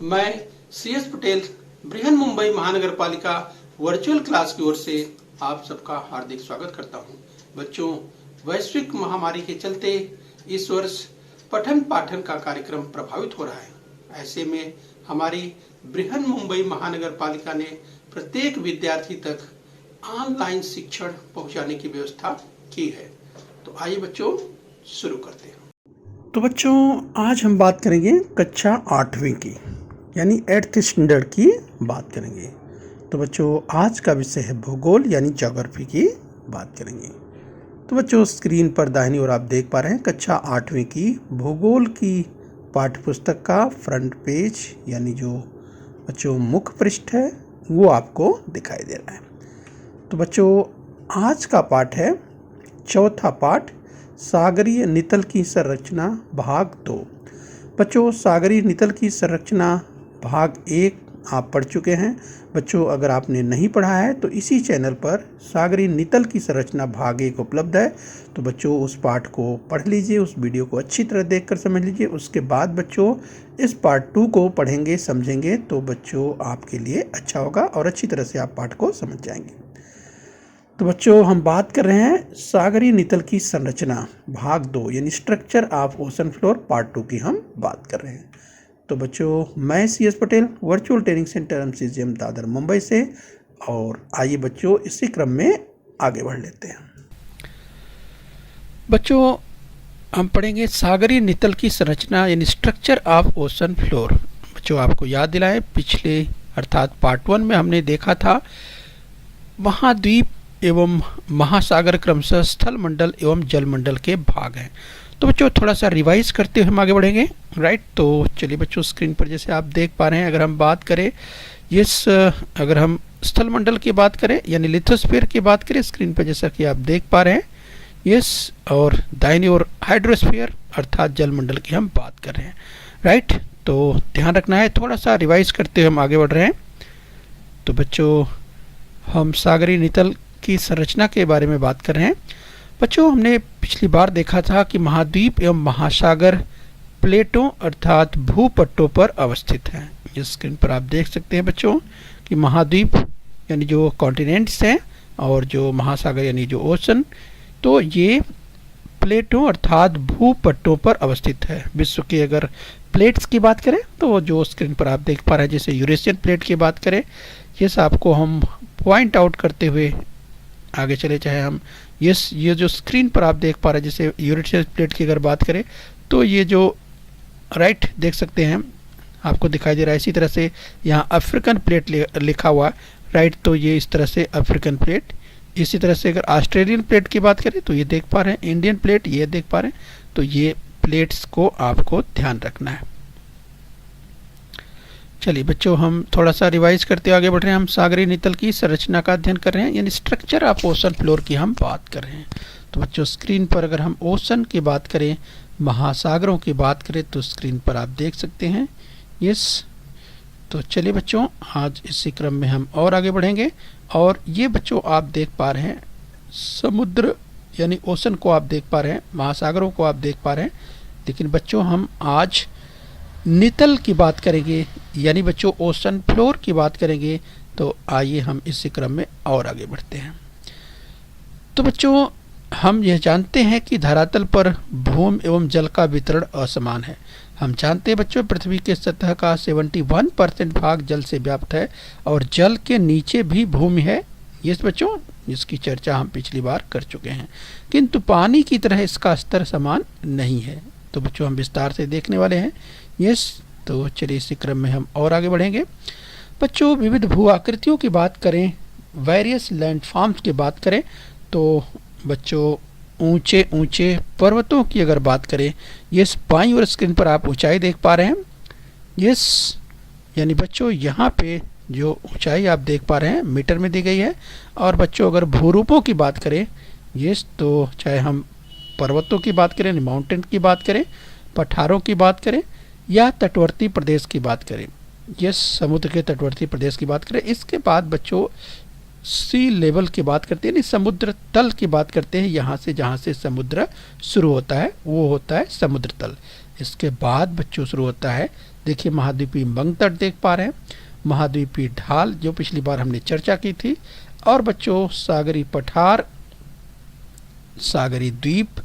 मैं CS पटेल बृहन मुंबई महानगर पालिका वर्चुअल क्लास की ओर से आप सबका हार्दिक स्वागत करता हूं। बच्चों, वैश्विक महामारी के चलते इस वर्ष पठन पाठन का कार्यक्रम प्रभावित हो रहा है। ऐसे में हमारी बृहन मुंबई महानगर पालिका ने प्रत्येक विद्यार्थी तक ऑनलाइन शिक्षण पहुंचाने की व्यवस्था की है। तो आइए बच्चों शुरू करते हैं। तो बच्चों, आज हम बात करेंगे कक्षा 8वीं की यानी 8th स्टैंडर्ड की बात करेंगे। तो बच्चों, आज का विषय है भूगोल यानी ज्योग्राफी की बात करेंगे। तो बच्चों, स्क्रीन पर दाहिनी ओर आप देख पा रहे हैं कक्षा 8वीं की भूगोल की पाठ्यपुस्तक का फ्रंट पेज यानी जो बच्चों मुख्य पृष्ठ है वो आपको दिखाई दे रहा है। तो बच्चों, आज का पाठ है चौथा पाठ, सागरीय नितल की संरचना भाग 2। बच्चों, सागरीय नितल की संरचना भाग 1 आप पढ़ चुके हैं। बच्चों, अगर आपने नहीं पढ़ा है तो इसी चैनल पर सागरीय नितल की संरचना भाग 1 उपलब्ध है। तो बच्चों, उस पाठ को पढ़ लीजिए, उस वीडियो को अच्छी तरह देखकर समझ लीजिए। उसके बाद बच्चों इस पार्ट 2 को पढ़ेंगे, समझेंगे तो बच्चों आपके लिए अच्छा होगा और अच्छी तरह से आप पाठ को समझ जाएंगे। तो बच्चों, हम बात कर रहे हैं सागरीय नितल की संरचना भाग 2 यानी structure of ocean floor part 2 की हम बात कर रहे हैं। तो बच्चों, मैं CS Patel virtual training centre MCGM Dadar Mumbai से, और आइए बच्चों इसी क्रम में आगे बढ़ लेते हैं। बच्चों, हम पढ़ेंगे सागरीय नितल की संरचना यानी स्ट्रक्चर ऑफ ओशन फ्लोर। बच्चों, आपको याद दिलाएं, पिछले अर्थात पार्ट 1 में हमने देखा था महाद्वीप एवं महासागर क्रमशः स्थल मंडल एवं जल मंडल के भाग हैं। तो बच्चों, थोड़ा सा रिवाइज करते हुए हम आगे बढ़ेंगे, राइट। तो चलिए बच्चों, स्क्रीन पर जैसे आप देख पा रहे हैं, अगर हम बात करें अगर हम स्थल मंडल की बात करें यानी लिथोस्फीयर की बात करें, स्क्रीन पर जैसा कि आप देख पा रहे हैं और दाहिनी ओर हाइड्रोस्फीयर अर्थात जल मंडल की हम बात कर रहे हैं, राइट। तो ध्यान रखना है, थोड़ा सा रिवाइज करते हुए हम आगे बढ़ रहे हैं। तो बच्चों, हम सागरीय नितल की संरचना के बारे में बात कर रहे हैं। बच्चों, हमने पिछली बार देखा था कि महाद्वीप एवं महासागर प्लेटों अर्थात भूपट्टों पर अवस्थित हैं। इस स्क्रीन पर आप देख सकते हैं बच्चों कि महाद्वीप यानी जो कॉन्टिनेंट्स हैं और जो महासागर यानी जो ओशन, तो ये प्लेटों अर्थात भूपट्टों पर अवस्थित है। विश्व के अगर प्लेट्स की बात करें तो जो स्क्रीन पर आप देख पा रहे हैं, जैसे यूरेशियन प्लेट की बात करें, ये आपको हम पॉइंट आउट करते हुए आगे चले, चाहे हम ये जो स्क्रीन पर आप देख पा रहे हैं, जैसे यूरेशियन प्लेट की अगर बात करें तो ये जो राइट देख सकते हैं आपको दिखाई दे रहा है। इसी तरह से यहाँ अफ्रीकन प्लेट लिखा हुआ, राइट। तो ये इस तरह से अफ्रीकन प्लेट। इसी तरह से अगर ऑस्ट्रेलियन प्लेट की बात करें तो ये देख पा रहे हैं, इंडियन प्लेट ये देख पा रहे हैं। तो ये प्लेट्स को आपको ध्यान रखना है। चलिए बच्चों, हम थोड़ा सा रिवाइज करते हुए आगे बढ़ रहे हैं। हम सागरीय नितल की संरचना का अध्ययन कर रहे हैं यानी स्ट्रक्चर ऑफ ओशन फ्लोर की हम बात कर रहे हैं। तो बच्चों, स्क्रीन पर अगर हम ओशन की बात करें, महासागरों की बात करें तो स्क्रीन पर आप देख सकते हैं। तो चलिए बच्चों, आज इसी क्रम में हम और आगे बढ़ेंगे। और ये बच्चों आप देख पा रहे हैं समुद्र यानी ओशन को आप देख पा रहे हैं, महासागरों को आप देख पा रहे हैं। लेकिन बच्चों, हम आज नितल की बात करेंगे यानी बच्चों ओशन फ्लोर की बात करेंगे। तो आइए हम इसी क्रम में और आगे बढ़ते हैं। तो बच्चों, हम यह जानते हैं कि धरातल पर भूमि एवं जल का वितरण असमान है। हम जानते हैं बच्चों, पृथ्वी के सतह का 71% भाग जल से व्याप्त है और जल के नीचे भी भूमि है। ये बच्चों, जिसकी चर्चा हम पिछली बार कर चुके हैं, किंतु पानी की तरह इसका स्तर समान नहीं है। तो बच्चों, हम विस्तार से देखने वाले हैं। तो चलिए इसी क्रम में हम और आगे बढ़ेंगे। बच्चों, विविध भू आकृतियों की बात करें, वेरियस लैंडफॉर्म्स की बात करें, तो बच्चों ऊंचे ऊंचे पर्वतों की अगर बात करें, बाईं ओर स्क्रीन पर आप ऊंचाई देख पा रहे हैं। यानी बच्चों यहाँ पे जो ऊंचाई आप देख पा रहे हैं मीटर में दी गई है। और बच्चों, अगर भूरूपों की बात करें, तो चाहे हम पर्वतों की बात करें, माउंटेन की बात करें, पठारों की बात करें या तटवर्ती प्रदेश की बात करें, समुद्र के तटवर्ती प्रदेश की बात करें। इसके बाद बच्चों सी लेवल की बात करते हैं, यानी समुद्र तल की बात करते हैं। यहाँ से जहाँ से समुद्र शुरू होता है वो होता है समुद्र तल। इसके बाद बच्चों शुरू होता है, देखिए महाद्वीपीय मग्न तट देख पा रहे हैं, महाद्वीपीय ढाल जो पिछली बार हमने चर्चा की थी, और बच्चों सागरी पठार, सागरी द्वीप,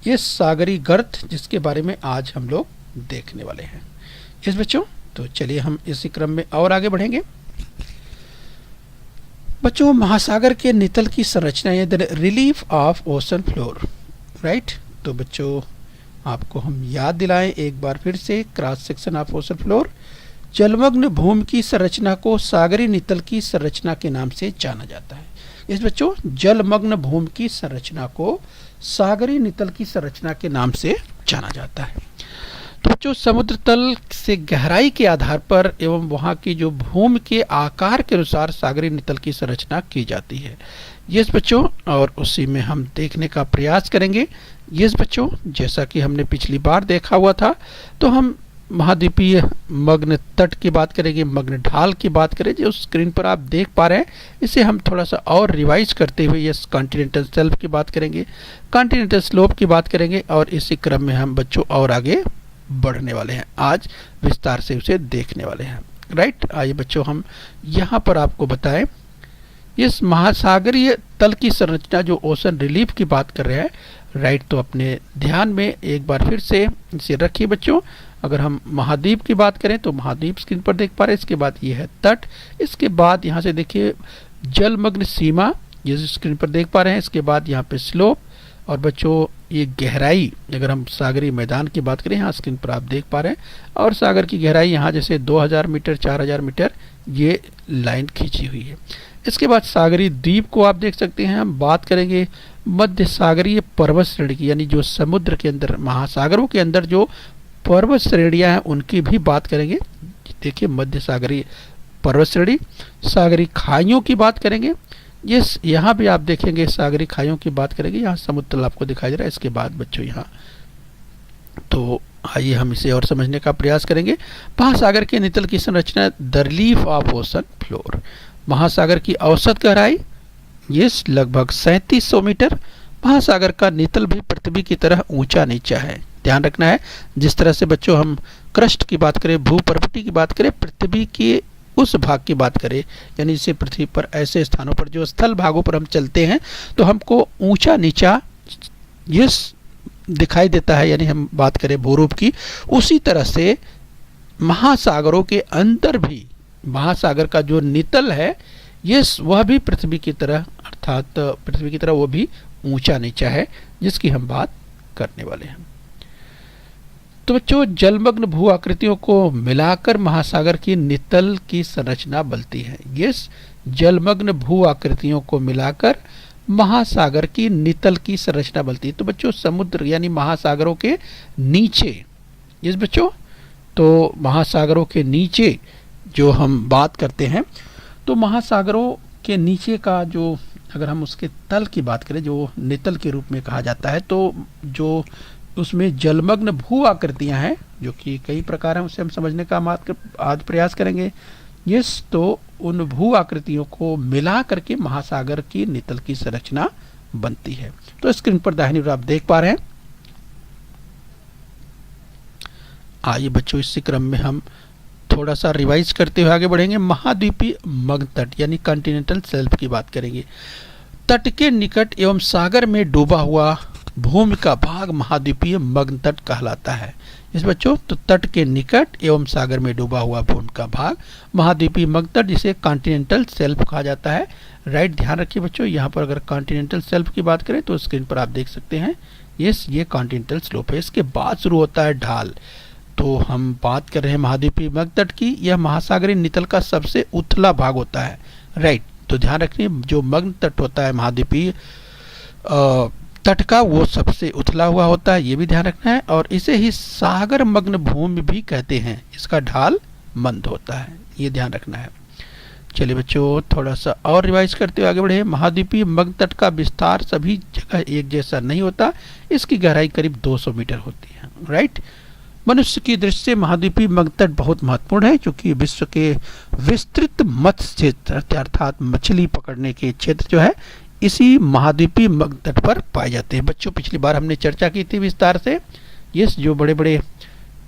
ये सागरी गर्त जिसके बारे में आज हम लोग देखने वाले हैं। इस बच्चों तो चलिए हम इसी क्रम में और आगे बढ़ेंगे। बच्चों महासागर के नितल की संरचना है the relief of ocean floor, right. तो बच्चों आपको हम याद दिलाएं एक बार फिर से, cross section of ocean floor, जलमग्न भूमि की संरचना को सागरी नितल की संरचना के नाम से जाना जाता है। इस बच्चों जलमग्न भूमि की संरचना को सागरी नितल की संरचना के नाम से जाना जाता है। तो बच्चों समुद्र तल से गहराई के आधार पर एवं वहाँ की जो भूमि के आकार के अनुसार सागरी नितल की संरचना की जाती है। यस बच्चों, और उसी में हम देखने का प्रयास करेंगे। यस बच्चों, जैसा कि हमने पिछली बार देखा हुआ था, तो हम महाद्वीपीय मग्न तट की बात करेंगे, मग्न ढाल की बात करें, जो स्क्रीन पर आप देख पा रहे हैं। इसे हम थोड़ा सा और रिवाइज करते हुए यस कॉन्टिनेंटल शेल्फ की बात करेंगे, कॉन्टिनेंटल स्लोप की बात करेंगे, और इसी क्रम में हम बच्चों और आगे बढ़ने वाले हैं, आज विस्तार से उसे देखने वाले हैं, राइट। आइए बच्चों हम यहाँ पर आपको बताएं, इस महासागरीय तल की संरचना जो ओशन रिलीफ की बात कर रहे हैं, राइट। तो अपने ध्यान में एक बार फिर से इसे रखिए बच्चों। अगर हम महाद्वीप की बात करें तो महाद्वीप स्क्रीन पर देख पा रहे हैं, इसके बाद ये है तट, इसके बाद यहाँ से देखिए जलमग्न सीमा, ये स्क्रीन पर देख पा रहे हैं, इसके बाद यहाँ पे स्लोप, और बच्चों ये गहराई, अगर हम सागरी मैदान की बात करें, यहाँ स्क्रीन पर आप देख पा रहे हैं, और सागर की गहराई यहाँ जैसे 2000 मीटर 4000 मीटर ये लाइन खींची हुई है। इसके बाद सागरी द्वीप को आप देख सकते हैं। हम बात करेंगे मध्य सागरीय पर्वत श्रेणी की, यानी जो समुद्र के अंदर, महासागरों के अंदर जो पर्वत श्रेणियाँ हैं उनकी भी बात करेंगे। देखिए मध्य सागरीय पर्वत श्रेणी, सागरी खाइयों की बात करेंगे, यस यहाँ भी आप देखेंगे सागरी खाइयों की बात करेंगे, यहाँ समुद्र तल आपको दिखाई दे रहा है। इसके बाद बच्चों यहाँ, तो आइए हम इसे और समझने का प्रयास करेंगे। महासागर के नितल की संरचना the relief of ocean floor, महासागर की औसत गहराई यस लगभग 3700 मीटर। महासागर का नितल भी पृथ्वी की तरह ऊंचा नीचा है। ध्यान रखना है, जिस तरह से बच्चों हम क्रस्ट की बात करें, भूपर्वती की बात करें, पृथ्वी के उस भाग की बात करें, यानी जैसे पृथ्वी पर ऐसे स्थानों पर जो स्थल भागों पर हम चलते हैं तो हमको ऊंचा नीचा यस दिखाई देता है, यानी हम बात करें भूरूप की, उसी तरह से महासागरों के अंदर भी महासागर का जो नितल है यस वह भी पृथ्वी की तरह, अर्थात पृथ्वी की तरह वो भी ऊंचा नीचा है, जिसकी हम बात करने वाले हैं। तो बच्चों जलमग्न भू आकृतियों को मिलाकर महासागर की नितल की संरचना बनती है। यस, जलमग्न भू आकृतियों को मिलाकर महासागर की नितल की संरचना बनती है। तो बच्चों समुद्र यानी महासागरों के नीचे, यस बच्चों, तो महासागरों के नीचे जो हम बात करते हैं, तो महासागरों के नीचे का जो, अगर हम उसके तल की बात करें जो नितल के रूप में कहा जाता है, तो जो उसमें जलमग्न भू आकृतियां हैं जो कि कई प्रकार हैं, उसे हम समझने का आज प्रयास करेंगे। यस, तो उन भू आकृतियों को मिला करके महासागर की नितल की संरचना बनती है। तो स्क्रीन पर दाहिनी ओर आप देख पा रहे हैं। आइए बच्चों इसी क्रम में हम थोड़ा सा रिवाइज करते हुए आगे बढ़ेंगे। महाद्वीपीय मग्न तट यानी कॉन्टिनेंटल शेल्फ की बात करेंगे। तट के निकट एवं सागर में डूबा हुआ भूमि का भाग महाद्वीपीय मग्न तट कहलाता है। इस बच्चों तो तट के निकट एवं सागर में डूबा हुआ भूमि का भाग महाद्वीपीय मग्न तट, जिसे कॉन्टिनेंटल शेल्फ कहा जाता है। राइट, ध्यान रखिए बच्चों, यहाँ पर अगर कॉन्टिनेंटल शेल्फ की बात करें तो स्क्रीन पर आप देख सकते हैं, यस ये कॉन्टिनेंटल स्लोप है। इसके बाद शुरू होता है ढाल। तो हम बात कर रहे हैं महाद्वीपीय मग्न तट की। यह महासागरीय नितल का सबसे उथला भाग होता है। राइट, तो ध्यान रखिए जो मग्न तट होता है महाद्वीपीय तट का, वो सबसे उथला हुआ होता है, ये भी ध्यान रखना है। और इसे ही सागर मग्न भूमि भी कहते हैं। इसका ढाल मंद होता है, ये ध्यान रखना है। चलिए बच्चों थोड़ा सा और रिवाइज करते हुए आगे बढ़े। महाद्वीपीय मग्न तट का विस्तार सभी जगह एक जैसा नहीं होता। इसकी गहराई करीब 200 मीटर होती है। राइट, मनुष्य की दृष्टि से महाद्वीपीय मग्न तट बहुत महत्वपूर्ण है, क्योंकि विश्व के विस्तृत मत्स्य क्षेत्र अर्थात मछली पकड़ने के क्षेत्र जो है इसी महाद्वीपीय मग्न तट पर पाए जाते हैं। बच्चों पिछली बार हमने चर्चा की थी विस्तार से। यस, जो बड़े बड़े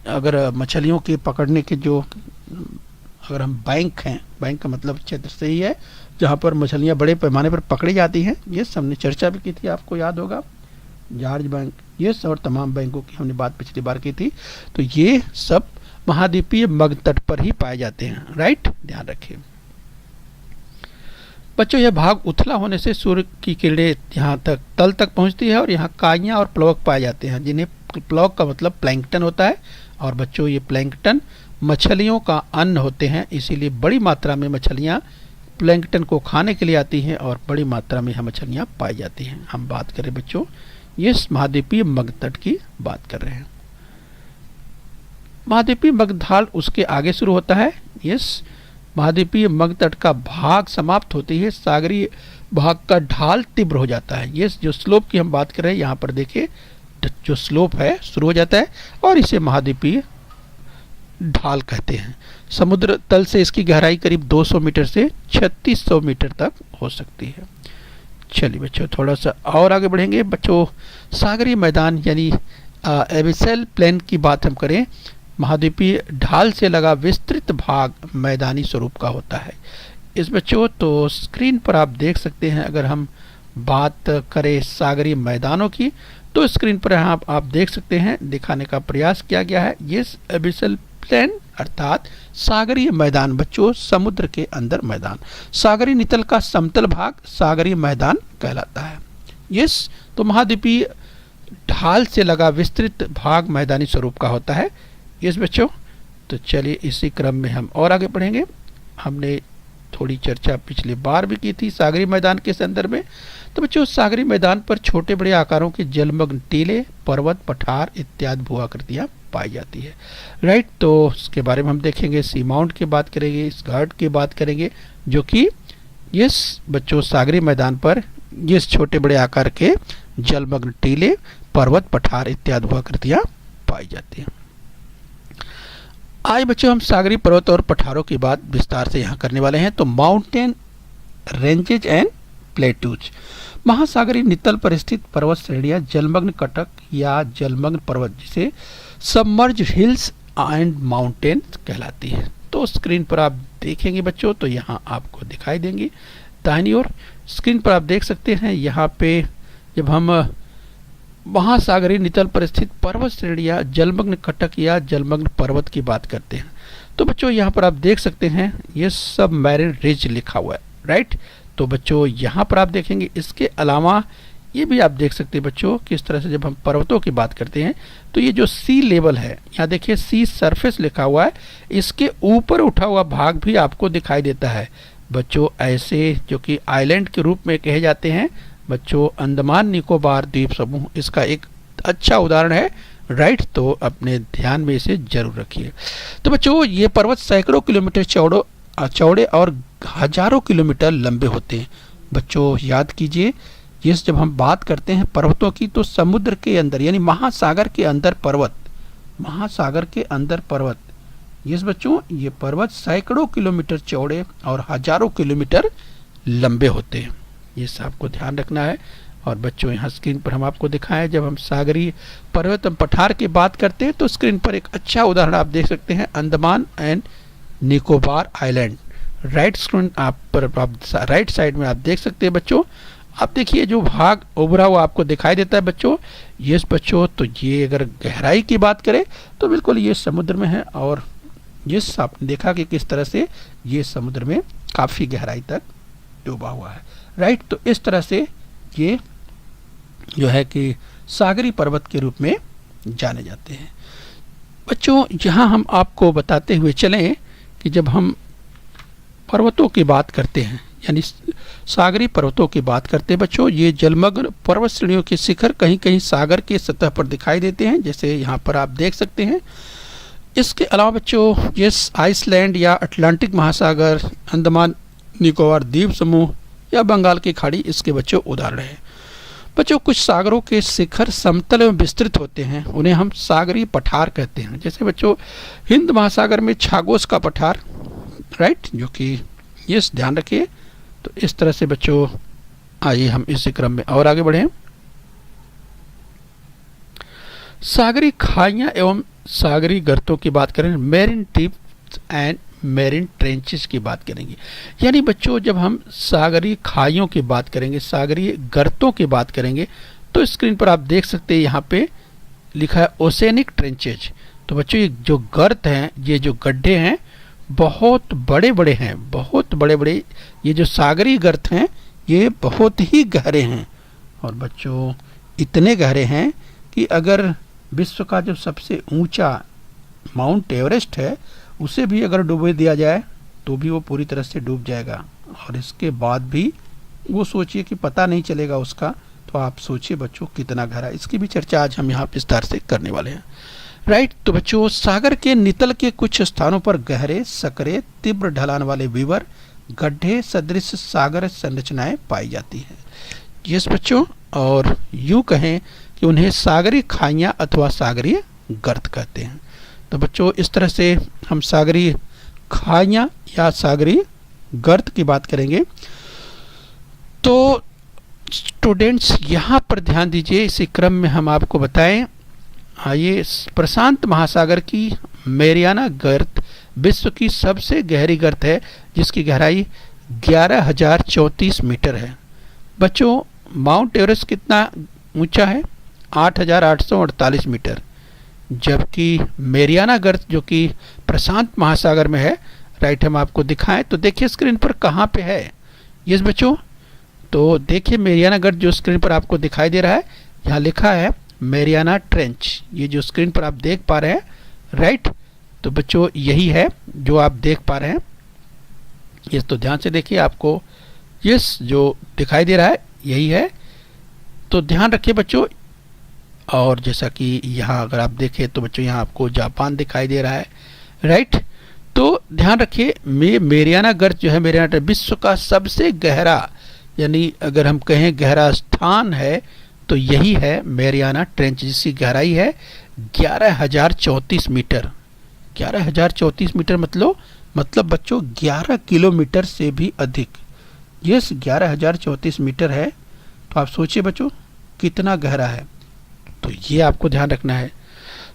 अगर मछलियों के पकड़ने के जो अगर हम बैंक हैं, बैंक का मतलब क्षेत्र से ही है जहाँ पर मछलियाँ बड़े पैमाने पर पकड़ी जाती हैं, ये हमने चर्चा भी की थी, आपको याद होगा, जॉर्ज बैंक, ये और तमाम बैंकों की हमने बात पिछली बार की थी। तो ये सब महाद्वीपीय मगध तट पर ही पाए जाते हैं, राइट, ध्यान रखिए बच्चों। यह भाग उथला होने से सूर्य की किरणें यहाँ तक तल तक पहुँचती है और यहाँ काइयाँ और प्लवक पाए जाते हैं, जिन्हें प्लवक का मतलब प्लैंकटन होता है। और बच्चों ये प्लैंकटन मछलियों का अन्न होते हैं, इसीलिए बड़ी मात्रा में मछलियाँ प्लैंकटन को खाने के लिए आती हैं और बड़ी मात्रा में यहाँ मछलियाँ पाई जाती हैं। हम बात करें बच्चों, ये महाद्वीपीय मगध तट की बात कर रहे हैं। महाद्वीपीय मगध ढाल उसके आगे शुरू होता है। यस, महाद्वीपीय मगध तट का भाग समाप्त होती है, सागरीय भाग का ढाल तीव्र हो जाता है। ये जो स्लोप की हम बात कर रहे हैं, यहाँ पर देखिए जो स्लोप है शुरू हो जाता है और इसे महाद्वीपीय ढाल कहते हैं। समुद्र तल से इसकी गहराई करीब 200 मीटर से 3600 मीटर तक हो सकती है। चलिए बच्चों थोड़ा सा और आगे बढ़ेंगे बच्चों। सागरीय मैदान यानी एबिसल प्लेन की बात हम करें, महाद्वीपीय ढाल से लगा विस्तृत भाग मैदानी स्वरूप का होता है। इस बच्चों तो स्क्रीन पर आप देख सकते हैं, अगर हम बात करें सागरीय मैदानों की तो स्क्रीन पर आप देख सकते हैं, दिखाने का प्रयास किया गया है। ये एबिसल प्लेन अर्थात सागरीय मैदान बच्चों, समुद्र के अंदर मैदान। सागरीय नितल का समतल भाग सागरीय मैदान कहलाता है। यस, तो महाद्वीपीय ढाल से लगा विस्तृत भाग मैदानी स्वरूप का होता है। यस बच्चों, तो चलिए इसी क्रम में हम और आगे बढ़ेंगे। हमने थोड़ी चर्चा पिछली बार भी की थी सागरीय मैदान के संदर्भ में। तो बच्चों सागरीय मैदान पर छोटे बड़े आकारों के जलमग्न टीले, पर्वत, पठार इत्यादि भू आकृतियाँ पाई जाती है, राइट। तो इसके बारे में हम देखेंगे, सी माउंट की बात करेंगे, स्कर्ट की बात करेंगे, जो कि यस बच्चों सागरीय मैदान पर ये छोटे बड़े आकार के जलमग्न टीले, पर्वत, पठार इत्यादि भू आकृतियाँ पाई जाती हैं। आज बच्चों हम सागरीय पर्वत और पठारों की बात विस्तार से यहाँ करने वाले हैं। तो माउंटेन रेंजेज एंड प्लेट्यूज, महासागरीय नितल पर स्थित पर्वत श्रेणियाँ जलमग्न कटक या जलमग्न पर्वत, जिसे सबमर्ज हिल्स एंड माउंटेन कहलाती है। तो स्क्रीन पर आप देखेंगे बच्चों, तो यहाँ आपको दिखाई देंगी दाहिनी ओर स्क्रीन पर आप देख सकते हैं। यहाँ पे जब हम महासागरीय नितल पर स्थित पर्वत श्रेणियाँ जलमग्न कटक या जलमग्न पर्वत की बात करते हैं, तो बच्चों यहाँ पर आप देख सकते हैं ये सब मैरिन रिज लिखा हुआ है, राइट। तो बच्चों यहाँ पर आप देखेंगे, इसके अलावा ये भी आप देख सकते हैं बच्चों किस तरह से जब हम पर्वतों की बात करते हैं तो ये जो सी लेवल है, यहाँ देखिए सी सरफेस लिखा हुआ है, इसके ऊपर उठा हुआ भाग भी आपको दिखाई देता है बच्चों। ऐसे जो कि आइलैंड के रूप में कहे जाते हैं बच्चों, अंडमान निकोबार द्वीप समूह इसका एक अच्छा उदाहरण है, राइट। तो अपने ध्यान में इसे जरूर रखिए। तो बच्चों ये पर्वत सैकड़ों किलोमीटर चौड़े और हजारों किलोमीटर लंबे होते हैं। बच्चों याद कीजिए, ये जब हम बात करते हैं पर्वतों की तो समुद्र के अंदर यानी महासागर के अंदर पर्वत, महासागर के अंदर पर्वत, ये बच्चों ये पर्वत सैकड़ों किलोमीटर चौड़े और हजारों किलोमीटर लंबे होते हैं। ये आपको ध्यान रखना है। और बच्चों यहाँ स्क्रीन पर हम आपको दिखाएं, जब हम सागरीय पर्वत पठार की बात करते हैं तो स्क्रीन पर एक अच्छा उदाहरण आप देख सकते हैं, Andaman and Nicobar island, right. Screen आप पर राइट साइड में आप देख सकते हैं बच्चों। आप देखिए जो भाग उभरा हुआ आपको दिखाई देता है बच्चों, ये बच्चों तो ये अगर गहराई की बात करें तो बिल्कुल ये समुद्र में है और ये आपने देखा कि किस तरह से ये समुद्र में काफ़ी गहराई तक डूबा हुआ है, राइट। तो इस तरह से ये जो है कि सागरी पर्वत के रूप में जाने जाते हैं बच्चों। यहाँ हम आपको बताते हुए चलें कि जब हम पर्वतों की बात करते हैं यानी सागरी पर्वतों की बात करते हैं बच्चों, ये जलमग्न पर्वत श्रेणियों के शिखर कहीं कहीं सागर के सतह पर दिखाई देते हैं, जैसे यहाँ पर आप देख सकते हैं। इसके अलावा बच्चों ये आइसलैंड या अटलांटिक महासागर, अंडमान निकोबार द्वीप समूह या बंगाल की खाड़ी इसके बच्चों उदाहरण है। बच्चों कुछ सागरों के शिखर समतल में विस्तृत होते हैं, उन्हें हम सागरीय पठार कहते हैं। जैसे बच्चों हिंद महासागर में छागोस का पठार, राइट, जो कि ये ध्यान रखिए। तो इस तरह से बच्चों आइए हम इसी क्रम में और आगे बढ़ें। सागरी खाइयाँ एवं सागरी गर्तों की बात करें, marine deeps and marine trenches की बात करेंगे। यानी बच्चों जब हम सागरी खाइयों की बात करेंगे, सागरी गर्तों की बात करेंगे, तो स्क्रीन पर आप देख सकते हैं यहाँ पे लिखा है ओसेनिक ट्रेंचेज। तो बच्चों ये जो गर्त हैं, ये जो गड्ढे हैं बहुत बड़े बड़े हैं, बहुत बड़े बड़े। ये जो सागरी गर्त हैं ये बहुत ही गहरे हैं, और बच्चों इतने गहरे हैं कि अगर विश्व का जो सबसे ऊंचा माउंट एवरेस्ट है उसे भी अगर डुबो दिया जाए तो भी वो पूरी तरह से डूब जाएगा, और इसके बाद भी वो सोचिए कि पता नहीं चलेगा उसका। तो आप सोचिए बच्चों कितना गहरा, इसकी भी चर्चा आज हम यहाँ विस्तार से करने वाले हैं। राइट, तो बच्चों सागर के नितल के कुछ स्थानों पर गहरे, सकरे, तीव्र ढलान वाले विवर, गड्ढे सदृश सागर संरचनाएं पाई जाती हैं। यस बच्चों, और यूं कहें कि उन्हें सागरी खाइयाँ अथवा सागरीय गर्त कहते हैं। तो बच्चों इस तरह से हम सागरी खाइयाँ या सागरी गर्त की बात करेंगे। तो स्टूडेंट्स यहाँ पर ध्यान दीजिए, इसी क्रम में हम आपको बताएं, आइए, प्रशांत महासागर की मैरियाना गर्त विश्व की सबसे गहरी गर्त है जिसकी गहराई 11,034 मीटर है। बच्चों माउंट एवरेस्ट कितना ऊंचा है? 8,848 मीटर, जबकि मैरियाना गर्त जो कि प्रशांत महासागर में है, राइट, हम आपको दिखाएं तो देखिए स्क्रीन पर कहाँ पे है। यस बच्चों, तो देखिए मैरियाना गर्त जो स्क्रीन पर आपको दिखाई दे रहा है, यहाँ लिखा है मैरियाना ट्रेंच, ये जो स्क्रीन पर आप देख पा रहे हैं, राइट। तो बच्चों यही है जो आप देख पा रहे हैं। ये तो ध्यान से देखिए, आपको यस जो दिखाई दे रहा है यही है, तो ध्यान रखिए बच्चों। और जैसा कि यहाँ अगर आप देखें तो बच्चों यहाँ आपको जापान दिखाई दे रहा है, राइट। तो ध्यान रखिए मैरियाना गर्त जो है, मैरियाना विश्व का सबसे गहरा, यानी अगर हम कहें गहरा स्थान है तो यही है मैरियाना ट्रेंच, जिसकी गहराई है 11,034 मीटर। 11,034 मीटर मतलब बच्चों 11 किलोमीटर से भी अधिक। यस, 11,034 मीटर है, तो आप सोचिए बच्चों कितना गहरा है, तो ये आपको ध्यान रखना है।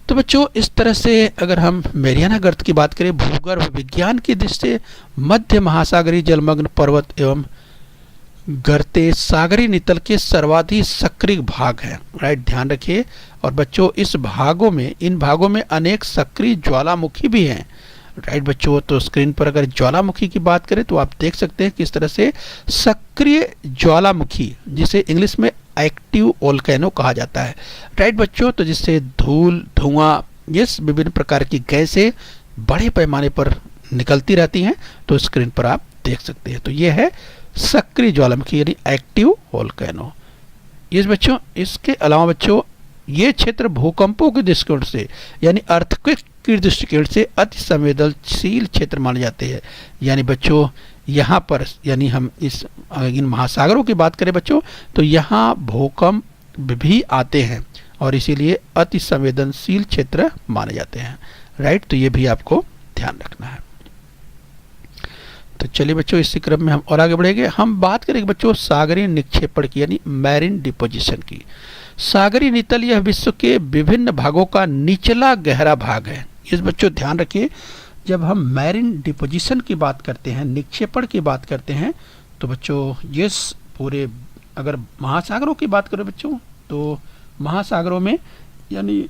तो बच्चों इस तरह से अगर हम मैरियाना गर्त की बात करें, भूगर्भ विज्ञान की दृष्टि से मध्य महासागरीय जलमग्न पर्वत एवं गर्ते सागरी नितल के सर्वाधिक सक्रिय भाग हैं, राइट, ध्यान रखिए। और बच्चों इन भागों में अनेक सक्रिय ज्वालामुखी भी हैं, राइट बच्चों। तो स्क्रीन पर अगर ज्वालामुखी की बात करें तो आप देख सकते हैं किस तरह से सक्रिय ज्वालामुखी, जिसे इंग्लिश में एक्टिव वोल्केनो कहा जाता है, राइट बच्चों। तो जिससे धूल, धुआं, ये विभिन्न प्रकार की गैसें बड़े पैमाने पर निकलती रहती हैं, तो स्क्रीन पर आप देख सकते हैं। तो ये है सक्रिय ज्वालामुखी यानी एक्टिव वोल्केनो। ये बच्चों, इसके अलावा बच्चों ये क्षेत्र भूकंपों के दृष्टिकोण से यानी अर्थक्वेक की दृष्टिकोण से अति संवेदनशील क्षेत्र माने जाते हैं। यानी बच्चों यहाँ पर, यानी हम इन महासागरों की बात करें बच्चों, तो यहाँ भूकंप भी आते हैं और इसीलिए अति संवेदनशील क्षेत्र माने जाते हैं, राइट। तो ये भी आपको ध्यान रखना है। तो चलिए बच्चों इसी क्रम में हम और आगे बढ़ेंगे। हम बात करेंगे बच्चों सागरीय निक्षेपण की यानी मैरिन डिपोजिशन की। सागरीय नितल यह विश्व के विभिन्न भागों का निचला गहरा भाग है। इस बच्चों ध्यान रखिए, जब हम मैरिन डिपोजिशन की बात करते हैं, निक्षेपण की बात करते हैं, तो बच्चों ये पूरे, अगर महासागरों की बात करें बच्चों, तो महासागरों में यानी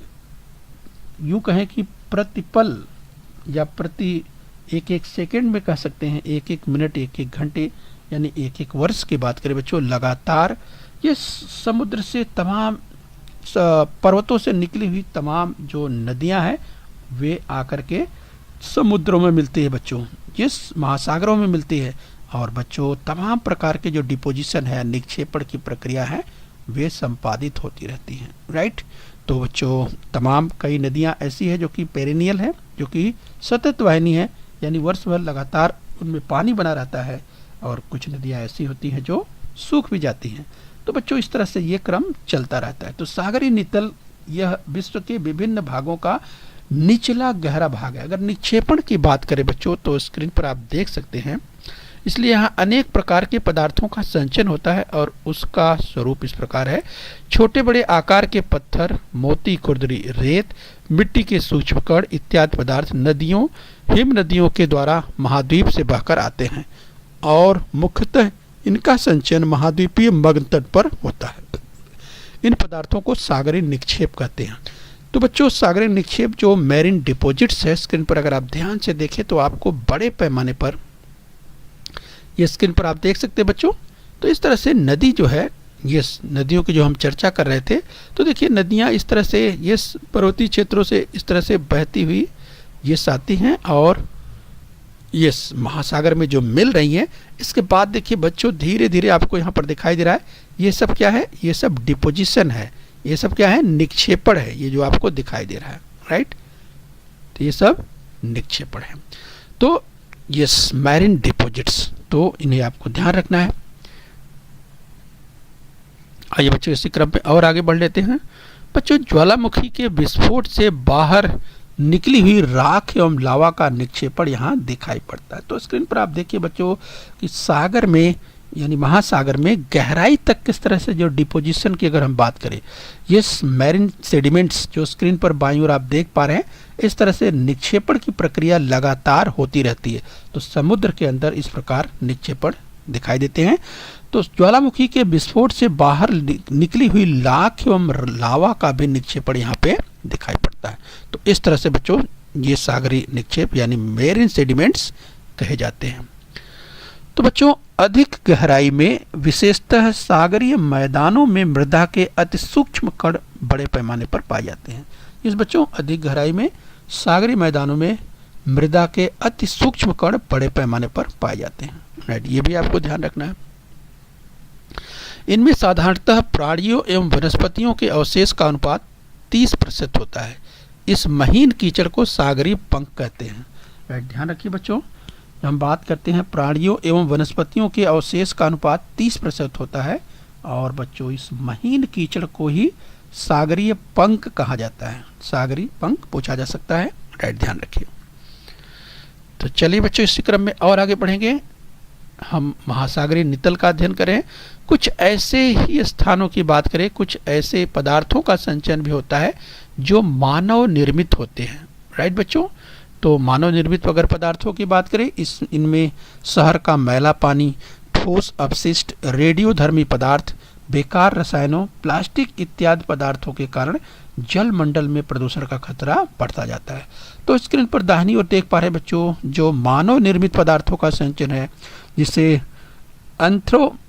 यूँ कहें कि प्रतिपल या प्रति एक सेकंड में कह सकते हैं, एक मिनट, एक घंटे, यानी एक वर्ष की बात करें बच्चों, लगातार ये समुद्र से तमाम पर्वतों से निकली हुई तमाम जो नदियां हैं वे आकर के समुद्रों में मिलती है बच्चों, जिस महासागरों में मिलती है। और बच्चों तमाम प्रकार के जो डिपोजिशन है, निक्षेपण की प्रक्रिया है, वे संपादित होती रहती हैं, राइट। तो बच्चों तमाम कई नदियां ऐसी है जो कि पेरिनियल है, जो कि सतत वाहिनी है, यानी वर्ष भर लगातार उनमें पानी बना रहता है, और कुछ नदियां ऐसी होती हैं जो सूख भी जाती हैं। तो बच्चों इस तरह से ये क्रम चलता रहता है। तो सागरीय नितल यह विश्व के विभिन्न भागों का निचला गहरा भाग है। अगर निक्षेपण की बात करें बच्चों, तो स्क्रीन पर आप देख सकते हैं इसलिए यहाँ अनेक प्रकार के पदार्थों का संचयन होता है और उसका स्वरूप इस प्रकार है। छोटे बड़े आकार के पत्थर, मोती, खुरदरी, रेत, मिट्टी के सूक्ष्म कण इत्यादि पदार्थ नदियों, हिम नदियों के द्वारा महाद्वीप से बहकर आते हैं और मुख्यतः इनका संचयन महाद्वीपीय मग्न तट पर होता है। इन पदार्थों को सागरीय निक्षेप कहते हैं। तो बच्चों, सागरीय निक्षेप जो मैरीन डिपॉजिट्स है, स्क्रीन पर अगर आप ध्यान से देखें तो आपको बड़े पैमाने पर ये स्क्रीन पर आप देख सकते हैं बच्चों। तो इस तरह से नदी जो है, ये नदियों की जो हम चर्चा कर रहे थे, तो देखिए नदियाँ इस तरह से ये पर्वतीय क्षेत्रों से इस तरह से बहती हुई ये आती हैं और ये महासागर में जो मिल रही हैं। इसके बाद देखिए बच्चों, धीरे धीरे आपको यहाँ पर दिखाई दे रहा है, ये सब क्या है, ये सब डिपोजिशन है, ये सब क्या है, निक्षेपण है, ये जो आपको दिखाई दे रहा है, राइट। तो ये सब निक्षेपण है। तो ये मैरीन डिपॉजिट्स, तो इन्हें आपको ध्यान रखना है। आइए बच्चों, इसी क्रम में और आगे बढ़ लेते हैं। बच्चों, ज्वालामुखी के विस्फोट से बाहर निकली हुई राख एवं लावा का निक्षेपण यहाँ दिखाई पड़ता है। तो स्क्रीन पर आप देखिए बच्चों कि सागर में यानी महासागर में गहराई तक किस तरह से जो डिपोजिशन की अगर हम बात करें, ये मैरीन सेडिमेंट्स जो स्क्रीन पर बाईं ओर आप देख पा रहे हैं, इस तरह से निक्षेपण की प्रक्रिया लगातार होती रहती है। तो समुद्र के अंदर इस प्रकार निक्षेपण दिखाई देते हैं। तो ज्वालामुखी के विस्फोट से बाहर निकली हुई लाख एवं लावा का भी निक्षेपण यहाँ पे दिखाई पड़ता है। तो इस तरह से बच्चों ये सागरीय निक्षेप यानी मैरीन सेडिमेंट्स कहे जाते हैं। तो बच्चों, अधिक गहराई में विशेषतः सागरीय मैदानों में मृदा के अति सूक्ष्म कण बड़े पैमाने पर पाए जाते हैं। इस बच्चों, अधिक गहराई में सागरीय मैदानों में मृदा के अति सूक्ष्म कण बड़े पैमाने पर पाए जाते हैं, राइट। ये भी आपको ध्यान रखना है। इनमें साधारणतः प्राणियों एवं वनस्पतियों के अवशेष का अनुपात 30% होता है। इस महीन कीचड़ को सागरीय पंख कहते हैं, राइट। ध्यान रखिए बच्चों, हम बात करते हैं प्राणियों एवं वनस्पतियों के अवशेष का अनुपात 30% होता है और बच्चों इस महीन कीचड़ को ही सागरीय पंख कहा जाता है। सागरीय पंख पूछा जा सकता है, राइट, ध्यान रखिए। तो चलिए बच्चों, इसी क्रम में और आगे बढ़ेंगे। हम महासागरीय नितल का अध्ययन करें, कुछ ऐसे ही स्थानों की बात करें, कुछ ऐसे पदार्थों का संचयन भी होता है जो मानव निर्मित होते हैं, राइट बच्चों। तो मानव निर्मित अगर पदार्थों की बात करें, इनमें शहर का मैला पानी, ठोस अपशिष्ट, रेडियोधर्मी पदार्थ, बेकार रसायनों, प्लास्टिक इत्यादि पदार्थों के कारण जल मंडल में प्रदूषण का खतरा बढ़ता जाता है। तो स्क्रीन पर दाहिनी ओर देख पा रहे हैं बच्चों, जो मानव निर्मित पदार्थों का संचयन है जिसे एंथ्रोपोजेनिक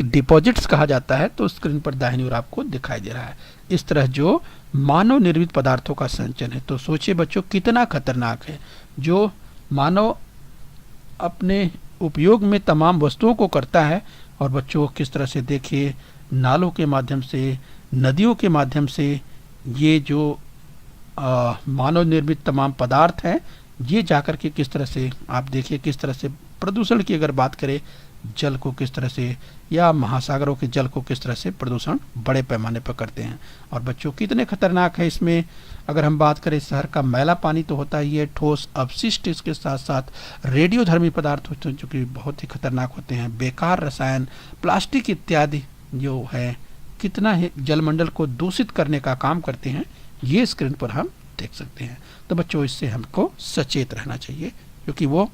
डिपॉजिट्स कहा जाता है, तो स्क्रीन पर दाहिनी ओर आपको दिखाई दे रहा है। इस तरह जो मानव निर्मित पदार्थों का संचयन है, तो सोचिए बच्चों कितना खतरनाक है। जो मानव अपने उपयोग में तमाम वस्तुओं को करता है और बच्चों किस तरह से देखिए नालों के माध्यम से, नदियों के माध्यम से ये जो मानव निर्मित तमाम पदार्थ हैं, ये जाकर के किस तरह से आप देखिए किस तरह से प्रदूषण की अगर बात करें, जल को किस तरह से या महासागरों के जल को किस तरह से प्रदूषण बड़े पैमाने पर करते हैं। और बच्चों कितने खतरनाक है इसमें अगर हम बात करें, शहर का मैला पानी तो होता ही है, ठोस अपशिष्ट इसके साथ साथ रेडियोधर्मी पदार्थ होते हैं जो कि बहुत ही खतरनाक होते हैं, बेकार रसायन, प्लास्टिक इत्यादि जो है कितना ही जलमंडल को दूषित करने का काम करते हैं, ये स्क्रीन पर हम देख सकते हैं। तो बच्चों इससे हमको सचेत रहना चाहिए क्योंकि वो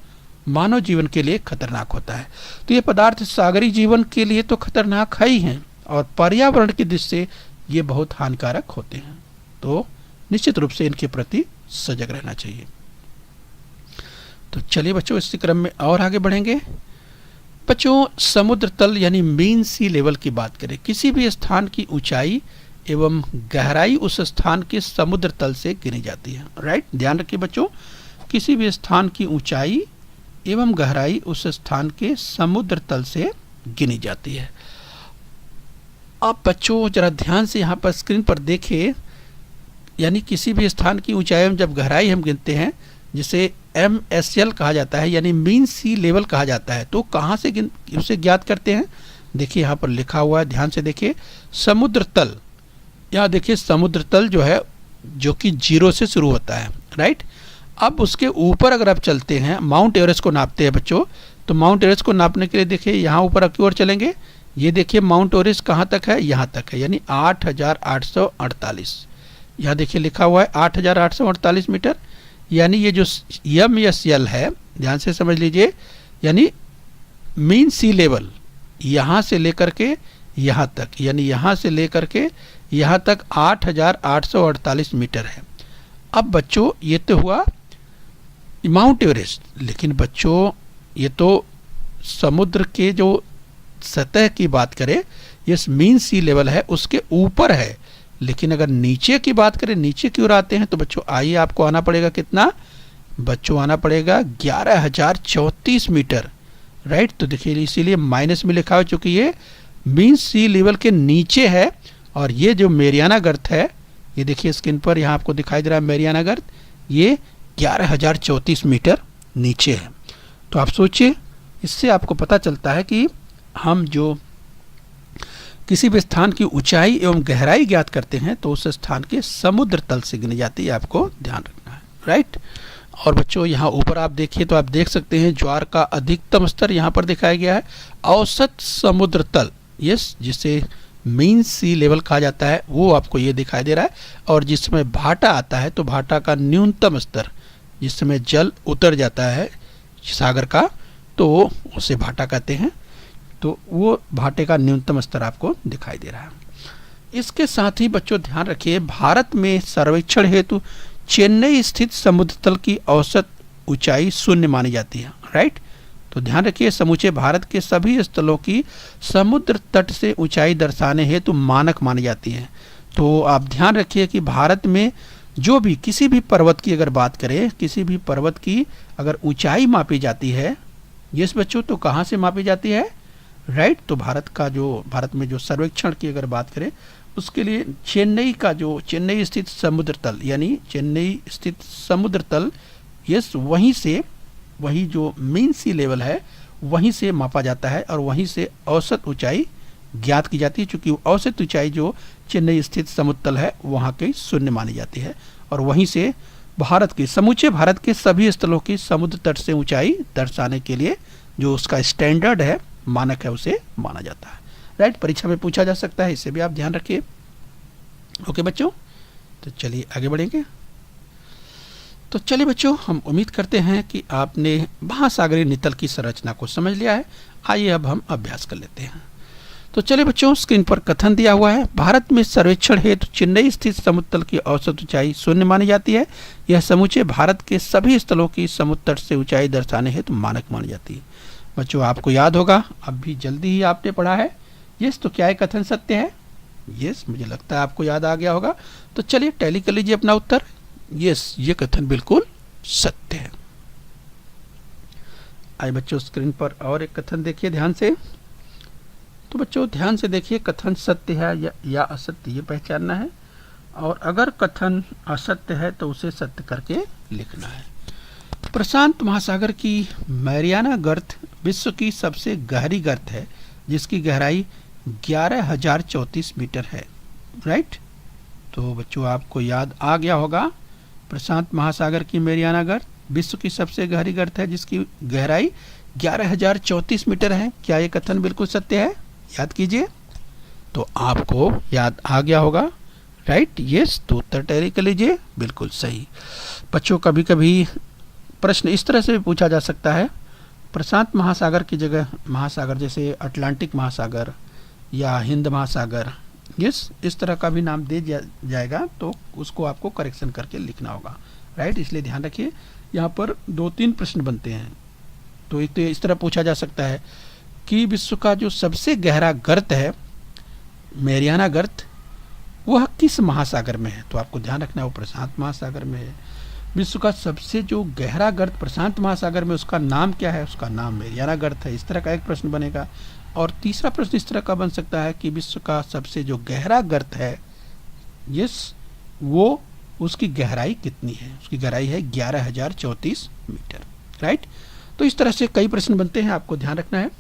मानव जीवन के लिए खतरनाक होता है। तो ये पदार्थ सागरीय जीवन के लिए तो खतरनाक है ही हैं और पर्यावरण की दृष्टि से ये बहुत हानिकारक होते हैं। तो निश्चित रूप से इनके प्रति सजग रहना चाहिए। तो चलिए बच्चों, इसी क्रम में और आगे बढ़ेंगे। बच्चों, समुद्र तल यानी मीन सी लेवल की बात करें, किसी भी स्थान की ऊंचाई एवं गहराई उस स्थान के समुद्र तल से गिनी जाती है, राइट। ध्यान रखिए बच्चों, किसी भी स्थान की ऊंचाई एवं गहराई उस स्थान के समुद्र तल से गिनी जाती है। अब बच्चों जरा ध्यान से यहाँ पर स्क्रीन पर देखिए, यानी किसी भी स्थान की ऊंचाई एवं जब गहराई हम गिनते हैं जिसे MSL कहा जाता है यानी मीन सी लेवल कहा जाता है, तो कहाँ से उसे ज्ञात करते हैं। देखिए यहाँ पर लिखा हुआ है, ध्यान से देखिए, समुद्र तल। यहाँ देखिए समुद्र तल जो है जो कि 0 से शुरू होता है, राइट। अब उसके ऊपर अगर आप चलते हैं, माउंट एवरेस्ट को नापते हैं बच्चों, तो माउंट एवरेस्ट को नापने के लिए देखिए यहाँ ऊपर की ओर चलेंगे, ये देखिए माउंट एवरेस्ट कहाँ तक है, यहाँ तक है, यानी 8,848। यहाँ देखिए लिखा हुआ है 8,848 मीटर, यानी ये जो MSL है, ध्यान से समझ लीजिए, यानी मीन सी लेवल यहाँ से लेकर के यहाँ तक, यानी यहाँ से लेकर के यहाँ तक 8,848 मीटर है। अब बच्चों ये तो हुआ माउंट एवरेस्ट, लेकिन बच्चों ये तो समुद्र के जो सतह की बात करें, ये मीन सी लेवल है उसके ऊपर है, लेकिन अगर नीचे की बात करें, नीचे की ओर आते हैं, तो बच्चों आइए आपको आना पड़ेगा कितना, बच्चों आना पड़ेगा 11,034 मीटर, राइट। तो देखिए इसीलिए माइनस में लिखा है, चूँकि ये मीन सी लेवल के नीचे है, और ये जो मेरियाना गर्त है, ये देखिए स्क्रीन पर यहाँ आपको दिखाई दे रहा है मेरियाना गर्त, ये 11,034 मीटर नीचे है। तो आप सोचिए, इससे आपको पता चलता है कि हम जो किसी भी स्थान की ऊंचाई एवं गहराई ज्ञात करते हैं तो उस स्थान के समुद्र तल से गिनी जाती है, आपको ध्यान रखना है, राइट। और बच्चों यहाँ ऊपर आप देखिए तो आप देख सकते हैं ज्वार का अधिकतम स्तर यहाँ पर दिखाया गया है, औसत समुद्र तल, यस, जिसे मीन सी लेवल कहा जाता है, वो आपको ये दिखाई दे रहा है। और जिस समय भाटा आता है तो भाटा का न्यूनतम स्तर, जिस समय जल उतर जाता है सागर का, तो उसे भाटा कहते हैं, तो वो भाटे का न्यूनतम स्तर आपको दिखाई दे रहा है। इसके साथ ही बच्चों ध्यान रखिए, भारत में सर्वेक्षण हेतु चेन्नई स्थित समुद्र तल की औसत ऊंचाई 0 मानी जाती है, राइट। तो ध्यान रखिए, समूचे भारत के सभी स्थलों की समुद्र तट से ऊंचाई दर्शाने हेतु मानक मानी जाती है। तो आप ध्यान रखिए कि भारत में जो भी किसी भी पर्वत की अगर बात करें, किसी भी पर्वत की अगर ऊंचाई मापी जाती है, यस बच्चों, तो कहाँ से मापी जाती है, राइट। तो भारत में जो सर्वेक्षण की अगर बात करें, उसके लिए चेन्नई स्थित समुद्र तल, यानी चेन्नई स्थित समुद्र तल, यस, वही जो मीन सी लेवल है वहीं से मापा जाता है, और वहीं से औसत ऊंचाई ज्ञात की जाती है, क्योंकि औसत ऊंचाई जो चेन्नई स्थित समुद्र तल है वहाँ की 0 मानी जाती है, और वहीं से समूचे भारत के सभी स्थलों की समुद्र तट से ऊंचाई दर्शाने के लिए जो उसका स्टैंडर्ड है, मानक है, उसे माना जाता है, राइट। परीक्षा में पूछा जा सकता है, इसे भी आप ध्यान रखिए। ओके बच्चों, तो चलिए आगे बढ़ेंगे। तो चलिए बच्चों, हम उम्मीद करते हैं कि आपने महासागरीय नितल की संरचना को समझ लिया है। आइए अब हम अभ्यास कर लेते हैं। तो चलिए बच्चों, स्क्रीन पर कथन दिया हुआ है, भारत में सर्वेक्षण हेतु चेन्नई स्थित समुद्र तल की औसत ऊंचाई 0 मानी जाती है। यह समूचे भारत के सभी स्थलों की समुद्र तट से ऊंचाई दर्शाने हेतु मानक मानी जाती है। बच्चों आपको याद होगा, अभी जल्दी ही आपने पढ़ा है, यस। तो क्या ये कथन सत्य है? यस, मुझे लगता है आपको याद आ गया होगा। तो चलिए टैली कर लीजिए अपना उत्तर। यस, ये कथन बिल्कुल सत्य है। आइए बच्चों, स्क्रीन पर और एक कथन देखिए ध्यान से। तो बच्चों ध्यान से देखिए, कथन सत्य है या असत्य, ये पहचानना है, और अगर कथन असत्य है तो उसे सत्य करके लिखना है। प्रशांत महासागर की मैरियाना गर्त विश्व की सबसे गहरी गर्त है, जिसकी गहराई 11,034 मीटर है, राइट। तो बच्चों आपको याद आ गया होगा, प्रशांत महासागर की मैरियाना गर्त विश्व की सबसे गहरी गर्त है, जिसकी गहराई 11,034 मीटर है। क्या ये कथन बिल्कुल सत्य है? याद कीजिए। तो आपको याद आ गया होगा, राइट। यस, तो उत्तर टैली कर लीजिए, बिल्कुल सही। बच्चों कभी कभी प्रश्न इस तरह से भी पूछा जा सकता है, प्रशांत महासागर की जगह महासागर जैसे अटलांटिक महासागर या हिंद महासागर, यस, इस तरह का भी नाम दे जाएगा, तो उसको आपको करेक्शन करके लिखना होगा, राइट। इसलिए ध्यान रखिए, यहाँ पर 2-3 प्रश्न बनते हैं। तो एक तो इस तरह पूछा जा सकता है कि विश्व का जो सबसे गहरा गर्त है, मैरियाना गर्त, वह किस महासागर में है? तो आपको ध्यान रखना है वो प्रशांत महासागर में है। विश्व का सबसे जो गहरा गर्त प्रशांत महासागर में, उसका नाम क्या है? उसका नाम मैरियाना गर्त है। इस तरह का एक प्रश्न बनेगा। और तीसरा प्रश्न इस तरह का बन सकता है कि विश्व का सबसे जो गहरा गर्त है, यस, वो उसकी गहराई कितनी है? उसकी गहराई है 11,034 मीटर, राइट। तो इस तरह से कई प्रश्न बनते हैं, आपको ध्यान रखना है।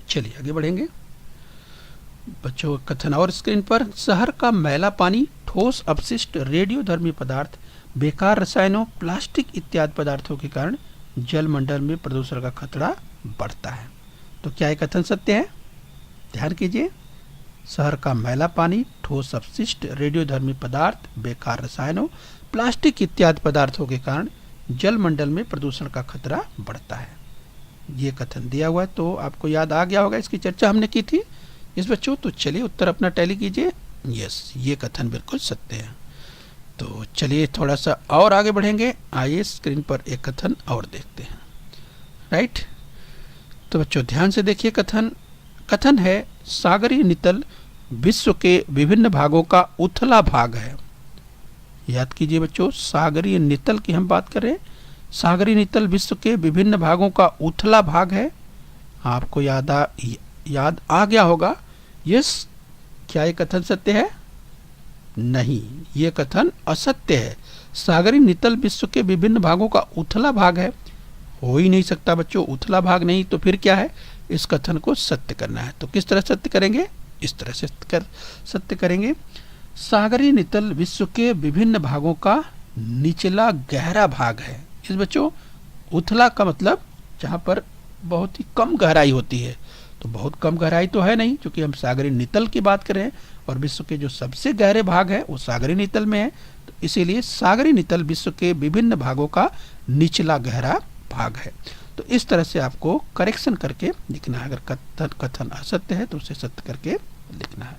चलिए आगे बढ़ेंगे। बच्चों कथन और स्क्रीन पर, शहर का मैला पानी, ठोस अपशिष्ट, रेडियोधर्मी पदार्थ, बेकार रसायनों, प्लास्टिक इत्यादि पदार्थों के कारण जलमंडल में प्रदूषण का खतरा बढ़ता है। तो क्या ये कथन सत्य है? ध्यान कीजिए, शहर का मैला पानी, ठोस अपशिष्ट, रेडियोधर्मी पदार्थ, बेकार रसायनों, प्लास्टिक इत्यादि पदार्थों के कारण जलमंडल में प्रदूषण का खतरा बढ़ता है। ये कथन दिया हुआ है, तो आपको याद आ गया होगा, इसकी चर्चा हमने की थी इस बच्चों। तो चलिए उत्तर अपना टैली कीजिए। यस, ये कथन बिल्कुल सत्य है। तो चलिए थोड़ा सा और आगे बढ़ेंगे। आइए स्क्रीन पर एक कथन और देखते हैं। राइट, तो बच्चों ध्यान से देखिए, कथन है, सागरीय नितल विश्व के विभिन्न भागों का उथला भाग है। याद कीजिए बच्चों, सागरीय नितल की हम बात कर रहे हैं। सागरीय नितल विश्व के विभिन्न भागों का उथला भाग है। आपको याद आ गया होगा। यस, क्या ये कथन सत्य है? नहीं, ये कथन असत्य है। सागरीय नितल विश्व के विभिन्न भागों का उथला भाग है, हो ही नहीं सकता बच्चों। उथला भाग नहीं तो फिर क्या है? इस कथन को सत्य करना है। तो किस तरह सत्य करेंगे? इस तरह से सत्य करेंगे। सागरीय नितल विश्व के विभिन्न भागों का निचला गहरा भाग है। इस बच्चों, उथला का मतलब जहाँ पर बहुत ही कम गहराई होती है, तो बहुत कम गहराई तो है नहीं, क्योंकि हम सागरीय नितल की बात कर रहे हैं और विश्व के जो सबसे गहरे भाग है वो सागरीय नितल में है। तो इसीलिए सागरीय नितल विश्व के विभिन्न भागों का निचला गहरा भाग है। तो इस तरह से आपको करेक्शन करके लिखना है। अगर कथन असत्य है तो उसे सत्य करके लिखना है।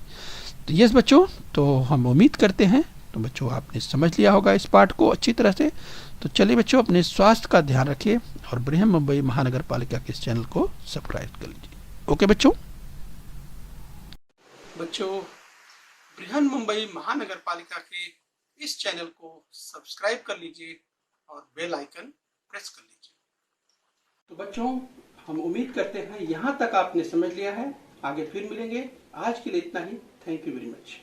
तो यस बच्चों, तो हम उम्मीद करते हैं तो बच्चों आपने समझ लिया होगा इस पाठ को अच्छी तरह से। तो चलिए बच्चों, अपने स्वास्थ्य का ध्यान रखिए और बृहन मुंबई महानगर पालिका के इस चैनल को सब्सक्राइब कर लीजिए। ओके बच्चों, बृहन मुंबई महानगर पालिका के इस चैनल को सब्सक्राइब कर लीजिए और बेल आइकन प्रेस कर लीजिए। तो बच्चों, हम उम्मीद करते हैं यहाँ तक आपने समझ लिया है। आगे फिर मिलेंगे। आज के लिए इतना ही। Thank you very much.